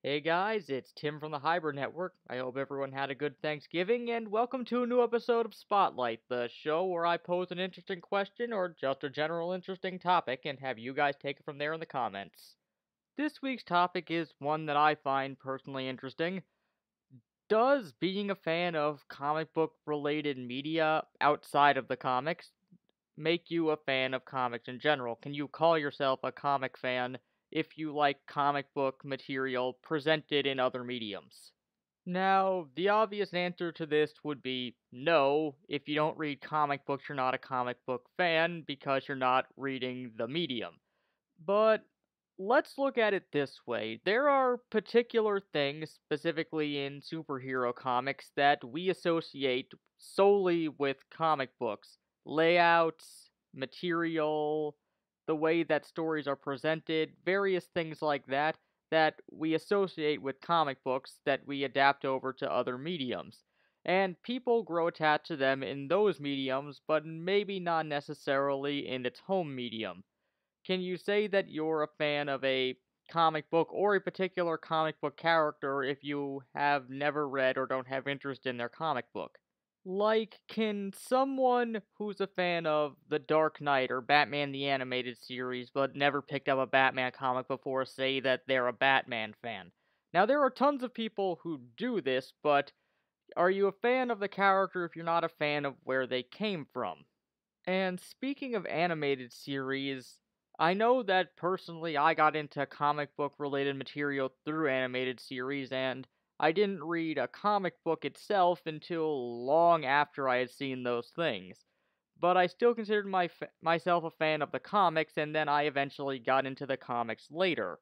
Hey guys, it's Tim from the Hybrid Network. I hope everyone had a good Thanksgiving, and welcome to a new episode of Spotlight, the show where I pose an interesting question or just a general interesting topic and have you guys take it from there in the comments. This week's topic is one that I find personally interesting. Does being a fan of comic book related media outside of the comics make you a fan of comics in general? Can you call yourself a comic fan if you like comic book material presented in other mediums? Now, the obvious answer to this would be no. If you don't read comic books, you're not a comic book fan because you're not reading the medium. But let's look at it this way. There are particular things, specifically in superhero comics, that we associate solely with comic books. Layouts, material, the way that stories are presented, various things like that, that we associate with comic books that we adapt over to other mediums. And people grow attached to them in those mediums, but maybe not necessarily in its home medium. Can you say that you're a fan of a comic book or a particular comic book character if you have never read or don't have interest in their comic book? Like, can someone who's a fan of The Dark Knight or Batman the Animated Series but never picked up a Batman comic before say that they're a Batman fan? Now, there are tons of people who do this, but are you a fan of the character if you're not a fan of where they came from? And speaking of animated series, I know that personally I got into comic book related material through animated series, and I didn't read a comic book itself until long after I had seen those things. But I still considered myself a fan of the comics, and then I eventually got into the comics later.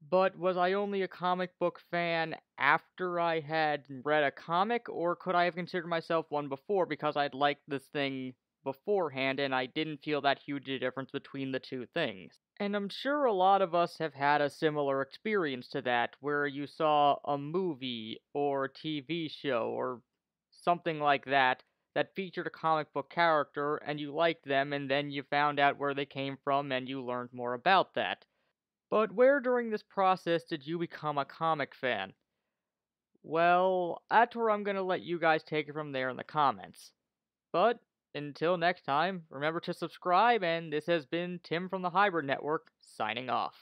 But was I only a comic book fan after I had read a comic, or could I have considered myself one before because I'd liked this thing beforehand and I didn't feel that huge a difference between the two things? And I'm sure a lot of us have had a similar experience to that, where you saw a movie or TV show or something like that that featured a comic book character and you liked them and then you found out where they came from and you learned more about that. But where during this process did you become a comic fan? Well, that's where I'm gonna let you guys take it from there in the comments. But until next time, remember to subscribe, and this has been Tim from the Hybrid Network, signing off.